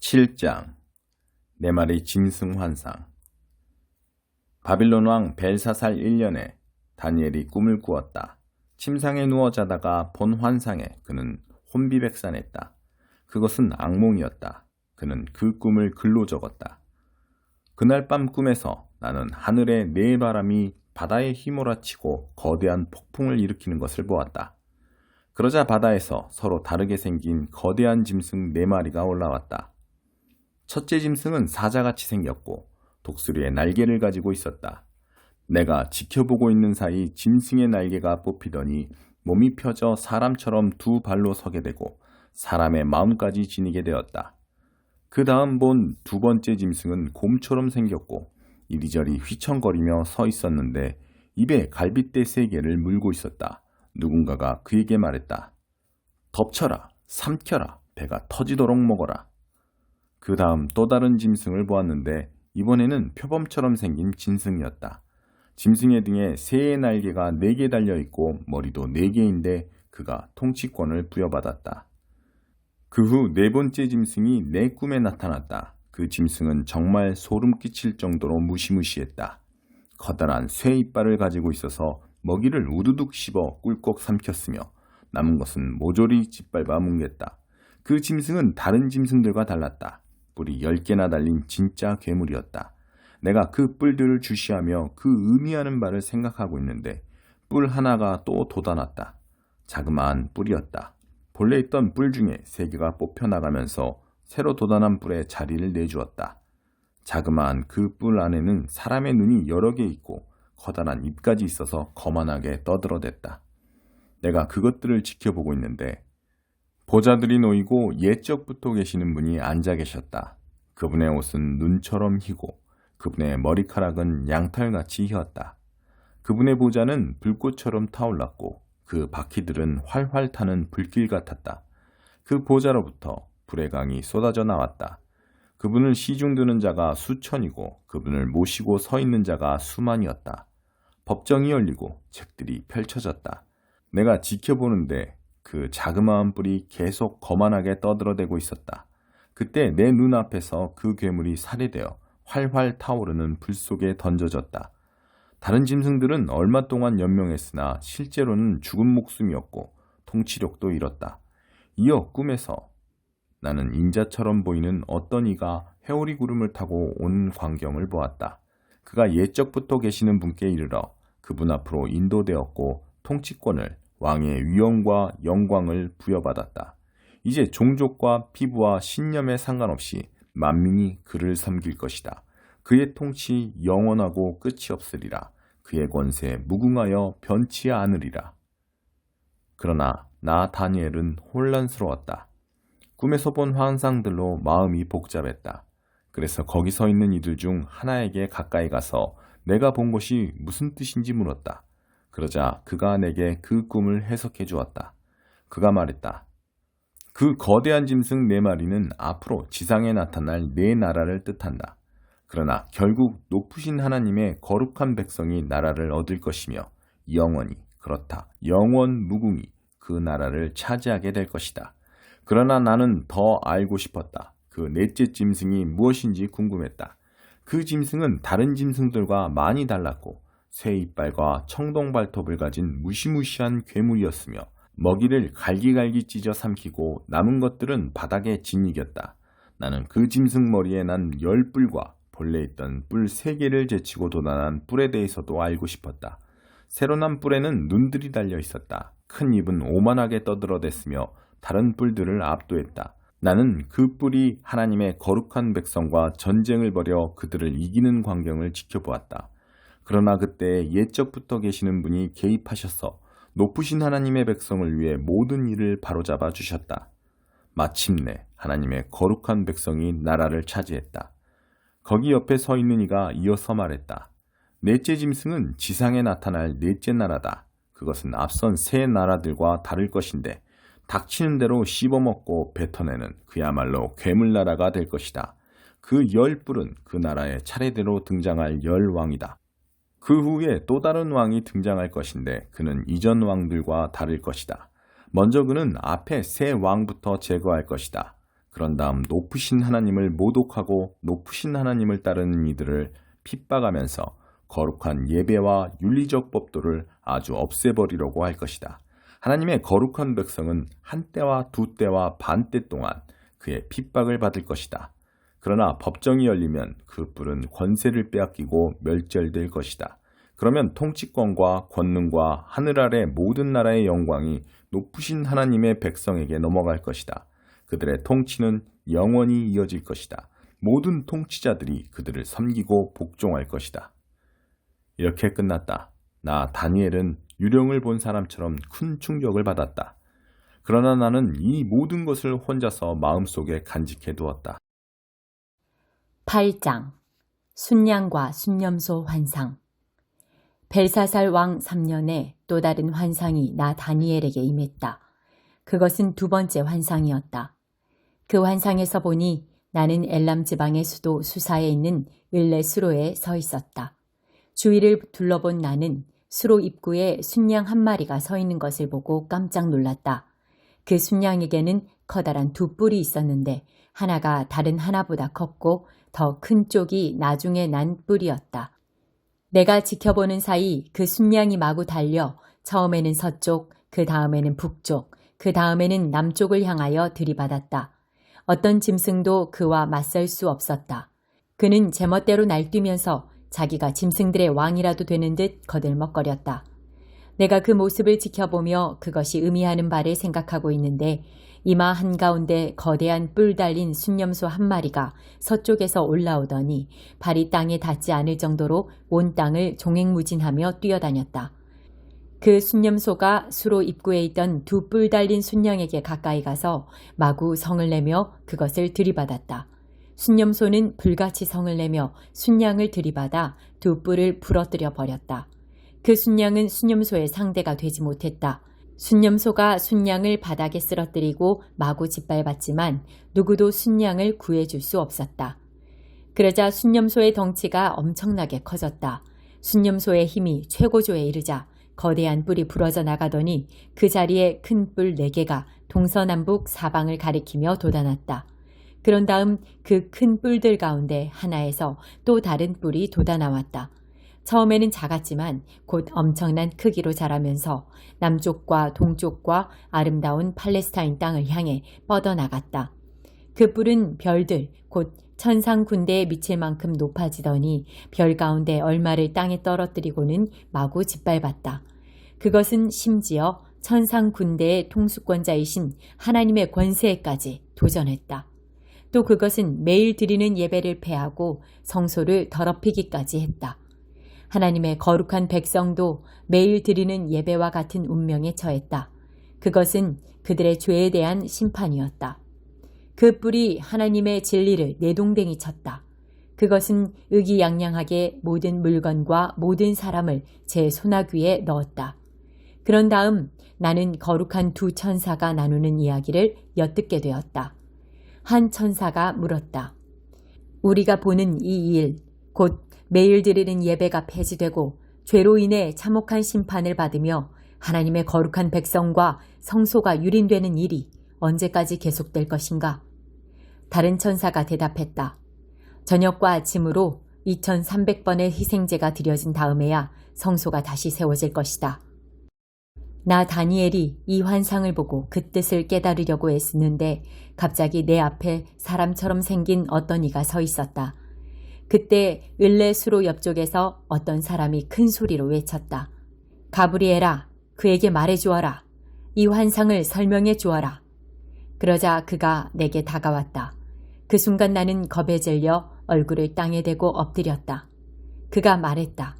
7장 네 마리 짐승 환상. 바빌론 왕 벨사살 1년에 다니엘이 꿈을 꾸었다. 침상에 누워 자다가 본 환상에 그는 혼비백산했다. 그것은 악몽이었다. 그는 그 꿈을 글로 적었다. 그날 밤 꿈에서 나는 하늘의 내바람이 바다에 휘몰아치고 거대한 폭풍을 일으키는 것을 보았다. 그러자 바다에서 서로 다르게 생긴 거대한 짐승 4마리가 올라왔다. 첫째 짐승은 사자같이 생겼고 독수리의 날개를 가지고 있었다. 내가 지켜보고 있는 사이 짐승의 날개가 뽑히더니 몸이 펴져 사람처럼 두 발로 서게 되고 사람의 마음까지 지니게 되었다. 그 다음 본 두 번째 짐승은 곰처럼 생겼고 이리저리 휘청거리며 서 있었는데 입에 갈빗대 3개를 물고 있었다. 누군가가 그에게 말했다. 덮쳐라, 삼켜라, 배가 터지도록 먹어라. 그 다음 또 다른 짐승을 보았는데 이번에는 표범처럼 생긴 짐승이었다. 짐승의 등에 새의 날개가 4개 달려있고 머리도 4개인데 그가 통치권을 부여받았다. 그 후 4번째 짐승이 내 꿈에 나타났다. 그 짐승은 정말 소름 끼칠 정도로 무시무시했다. 커다란 쇠 이빨을 가지고 있어서 먹이를 우두둑 씹어 꿀꺽 삼켰으며 남은 것은 모조리 짓밟아 뭉갰다. 그 짐승은 다른 짐승들과 달랐다. 뿔이 10개나 달린 진짜 괴물이었다. 내가 그 뿔들을 주시하며 그 의미하는 바를 생각하고 있는데 뿔 하나가 또 돋아났다. 자그마한 뿔이었다. 본래 있던 뿔 중에 3개가 뽑혀나가면서 새로 돋아난 뿔에 자리를 내주었다. 자그마한 그 뿔 안에는 사람의 눈이 여러 개 있고 커다란 입까지 있어서 거만하게 떠들어댔다. 내가 그것들을 지켜보고 있는데 보자들이 놓이고 옛적부터 계시는 분이 앉아 계셨다. 그분의 옷은 눈처럼 희고 그분의 머리카락은 양털같이 휘었다. 그분의 보자는 불꽃처럼 타올랐고 그 바퀴들은 활활 타는 불길 같았다. 그 보자로부터 불의 강이 쏟아져 나왔다. 그분을 시중드는 자가 수천이고 그분을 모시고 서 있는 자가 수만이었다. 법정이 열리고 책들이 펼쳐졌다. 내가 지켜보는데 그 자그마한 뿔이 계속 거만하게 떠들어대고 있었다. 그때 내 눈앞에서 그 괴물이 살해되어 활활 타오르는 불 속에 던져졌다. 다른 짐승들은 얼마 동안 연명했으나 실제로는 죽은 목숨이었고 통치력도 잃었다. 이어 꿈에서 나는 인자처럼 보이는 어떤 이가 회오리 구름을 타고 온 광경을 보았다. 그가 옛적부터 계시는 분께 이르러 그분 앞으로 인도되었고 통치권을 왕의 위엄과 영광을 부여받았다. 이제 종족과 피부와 신념에 상관없이 만민이 그를 섬길 것이다. 그의 통치 영원하고 끝이 없으리라. 그의 권세 무궁하여 변치 않으리라. 그러나 나 다니엘은 혼란스러웠다. 꿈에서 본 환상들로 마음이 복잡했다. 그래서 거기 서 있는 이들 중 하나에게 가까이 가서 내가 본 것이 무슨 뜻인지 물었다. 그러자 그가 내게 그 꿈을 해석해 주었다. 그가 말했다. 그 거대한 짐승 4마리는 앞으로 지상에 나타날 4나라를 뜻한다. 그러나 결국 높으신 하나님의 거룩한 백성이 나라를 얻을 것이며 영원히, 그렇다, 영원 무궁히 그 나라를 차지하게 될 것이다. 그러나 나는 더 알고 싶었다. 그 4째 짐승이 무엇인지 궁금했다. 그 짐승은 다른 짐승들과 많이 달랐고 새 이빨과 청동발톱을 가진 무시무시한 괴물이었으며 먹이를 갈기갈기 찢어 삼키고 남은 것들은 바닥에 짓이겼다. 나는 그 짐승 머리에 난 10뿔과 본래 있던 뿔 3개를 제치고 돋아난 뿔에 대해서도 알고 싶었다. 새로 난 뿔에는 눈들이 달려 있었다. 큰 입은 오만하게 떠들어댔으며 다른 뿔들을 압도했다. 나는 그 뿔이 하나님의 거룩한 백성과 전쟁을 벌여 그들을 이기는 광경을 지켜보았다. 그러나 그때 옛적부터 계시는 분이 개입하셔서 높으신 하나님의 백성을 위해 모든 일을 바로잡아 주셨다. 마침내 하나님의 거룩한 백성이 나라를 차지했다. 거기 옆에 서 있는 이가 이어서 말했다. 4째 짐승은 지상에 나타날 4째 나라다. 그것은 앞선 3 나라들과 다를 것인데 닥치는 대로 씹어먹고 뱉어내는 그야말로 괴물나라가 될 것이다. 그 10뿔은 그 나라의 차례대로 등장할 10왕이다. 그 후에 또 다른 왕이 등장할 것인데 그는 이전 왕들과 다를 것이다. 먼저 그는 앞에 3 왕부터 제거할 것이다. 그런 다음 높으신 하나님을 모독하고 높으신 하나님을 따르는 이들을 핍박하면서 거룩한 예배와 윤리적 법도를 아주 없애버리려고 할 것이다. 하나님의 거룩한 백성은 한때와 두때와 반때 동안 그의 핍박을 받을 것이다. 그러나 법정이 열리면 그 뿔은 권세를 빼앗기고 멸절될 것이다. 그러면 통치권과 권능과 하늘 아래 모든 나라의 영광이 높으신 하나님의 백성에게 넘어갈 것이다. 그들의 통치는 영원히 이어질 것이다. 모든 통치자들이 그들을 섬기고 복종할 것이다. 이렇게 끝났다. 나 다니엘은 유령을 본 사람처럼 큰 충격을 받았다. 그러나 나는 이 모든 것을 혼자서 마음속에 간직해 두었다. 8장 순양과 순념소 환상. 벨사살 왕 3년에 또 다른 환상이 나 다니엘에게 임했다. 그것은 두 번째 환상이었다. 그 환상에서 보니 나는 엘람 지방의 수도 수사에 있는 을레 수로에 서 있었다. 주위를 둘러본 나는 수로 입구에 순양 한 마리가 서 있는 것을 보고 깜짝 놀랐다. 그 순양에게는 커다란 두 뿔이 있었는데 하나가 다른 하나보다 컸고 더 큰 쪽이 나중에 난 뿔이었다. 내가 지켜보는 사이 그 순양이 마구 달려 처음에는 서쪽, 그 다음에는 북쪽, 그 다음에는 남쪽을 향하여 들이받았다. 어떤 짐승도 그와 맞설 수 없었다. 그는 제멋대로 날뛰면서 자기가 짐승들의 왕이라도 되는 듯 거들먹거렸다. 내가 그 모습을 지켜보며 그것이 의미하는 바를 생각하고 있는데 이마 한가운데 거대한 뿔 달린 순념소 한 마리가 서쪽에서 올라오더니 발이 땅에 닿지 않을 정도로 온 땅을 종횡무진하며 뛰어다녔다. 그 순념소가 수로 입구에 있던 두 뿔 달린 순양에게 가까이 가서 마구 성을 내며 그것을 들이받았다. 순념소는 불같이 성을 내며 순양을 들이받아 두 뿔을 부러뜨려 버렸다. 그 순양은 순념소의 상대가 되지 못했다. 순념소가 순양을 바닥에 쓰러뜨리고 마구 짓밟았지만 누구도 순양을 구해줄 수 없었다. 그러자 순념소의 덩치가 엄청나게 커졌다. 순념소의 힘이 최고조에 이르자 거대한 뿔이 부러져 나가더니 그 자리에 큰 뿔 4개가 동서남북 사방을 가리키며 돋아났다. 그런 다음 그 큰 뿔들 가운데 하나에서 또 다른 뿔이 돋아나왔다. 처음에는 작았지만 곧 엄청난 크기로 자라면서 남쪽과 동쪽과 아름다운 팔레스타인 땅을 향해 뻗어나갔다. 그 뿔은 별들, 곧 천상 군대에 미칠 만큼 높아지더니 별 가운데 얼마를 땅에 떨어뜨리고는 마구 짓밟았다. 그것은 심지어 천상 군대의 통수권자이신 하나님의 권세에까지 도전했다. 또 그것은 매일 드리는 예배를 폐하고 성소를 더럽히기까지 했다. 하나님의 거룩한 백성도 매일 드리는 예배와 같은 운명에 처했다. 그것은 그들의 죄에 대한 심판이었다. 그 뿔이 하나님의 진리를 내동댕이 쳤다. 그것은 의기양양하게 모든 물건과 모든 사람을 제 손아귀에 넣었다. 그런 다음 나는 거룩한 두 천사가 나누는 이야기를 엿듣게 되었다. 한 천사가 물었다. 우리가 보는 이 일, 곧 매일 드리는 예배가 폐지되고 죄로 인해 참혹한 심판을 받으며 하나님의 거룩한 백성과 성소가 유린되는 일이 언제까지 계속될 것인가? 다른 천사가 대답했다. 저녁과 아침으로 2300번의 희생제가 드려진 다음에야 성소가 다시 세워질 것이다. 나 다니엘이 이 환상을 보고 그 뜻을 깨달으려고 애쓰는데 갑자기 내 앞에 사람처럼 생긴 어떤 이가 서 있었다. 그때 을레 수로 옆쪽에서 어떤 사람이 큰 소리로 외쳤다. 가브리엘아, 그에게 말해주어라. 이 환상을 설명해 주어라. 그러자 그가 내게 다가왔다. 그 순간 나는 겁에 질려 얼굴을 땅에 대고 엎드렸다. 그가 말했다.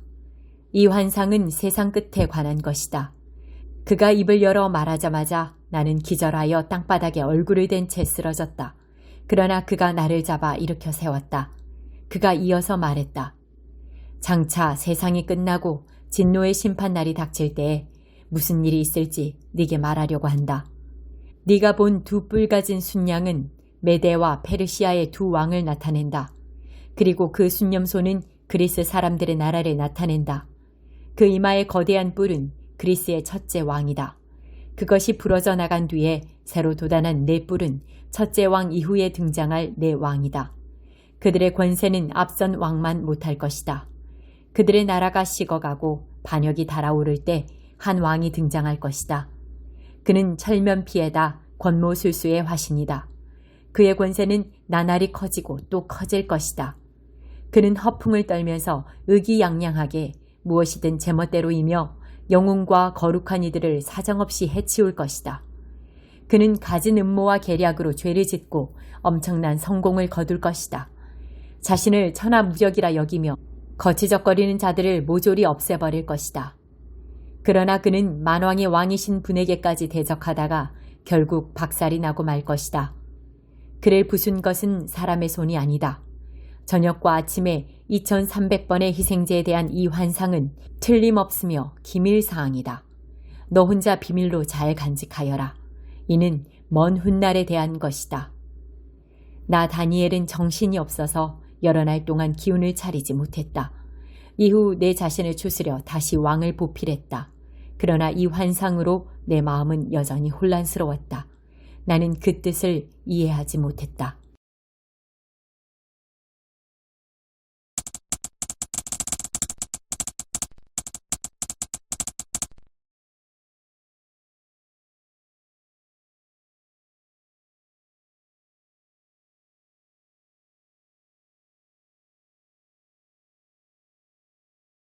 이 환상은 세상 끝에 관한 것이다. 그가 입을 열어 말하자마자 나는 기절하여 땅바닥에 얼굴을 댄 채 쓰러졌다. 그러나 그가 나를 잡아 일으켜 세웠다. 그가 이어서 말했다. 장차 세상이 끝나고 진노의 심판날이 닥칠 때에 무슨 일이 있을지 네게 말하려고 한다. 네가 본 두 뿔 가진 순양은 메데와 페르시아의 두 왕을 나타낸다. 그리고 그 순념소는 그리스 사람들의 나라를 나타낸다. 그 이마의 거대한 뿔은 그리스의 첫째 왕이다. 그것이 부러져 나간 뒤에 새로 돋아난 네 뿔은 첫째 왕 이후에 등장할 네 왕이다. 그들의 권세는 앞선 왕만 못할 것이다. 그들의 나라가 식어가고 반역이 달아오를 때 한 왕이 등장할 것이다. 그는 철면피에다 권모술수의 화신이다. 그의 권세는 나날이 커지고 또 커질 것이다. 그는 허풍을 떨면서 의기양양하게 무엇이든 제멋대로이며 영웅과 거룩한 이들을 사정없이 해치울 것이다. 그는 갖은 음모와 계략으로 죄를 짓고 엄청난 성공을 거둘 것이다. 자신을 천하무적이라 여기며 거치적거리는 자들을 모조리 없애버릴 것이다. 그러나 그는 만왕의 왕이신 분에게까지 대적하다가 결국 박살이 나고 말 것이다. 그를 부순 것은 사람의 손이 아니다. 저녁과 아침에 2300번의 희생제에 대한 이 환상은 틀림없으며 기밀사항이다. 너 혼자 비밀로 잘 간직하여라. 이는 먼 훗날에 대한 것이다. 나 다니엘은 정신이 없어서 여러 날 동안 기운을 차리지 못했다. 이후 내 자신을 추스려 다시 왕을 보필했다. 그러나 이 환상으로 내 마음은 여전히 혼란스러웠다. 나는 그 뜻을 이해하지 못했다.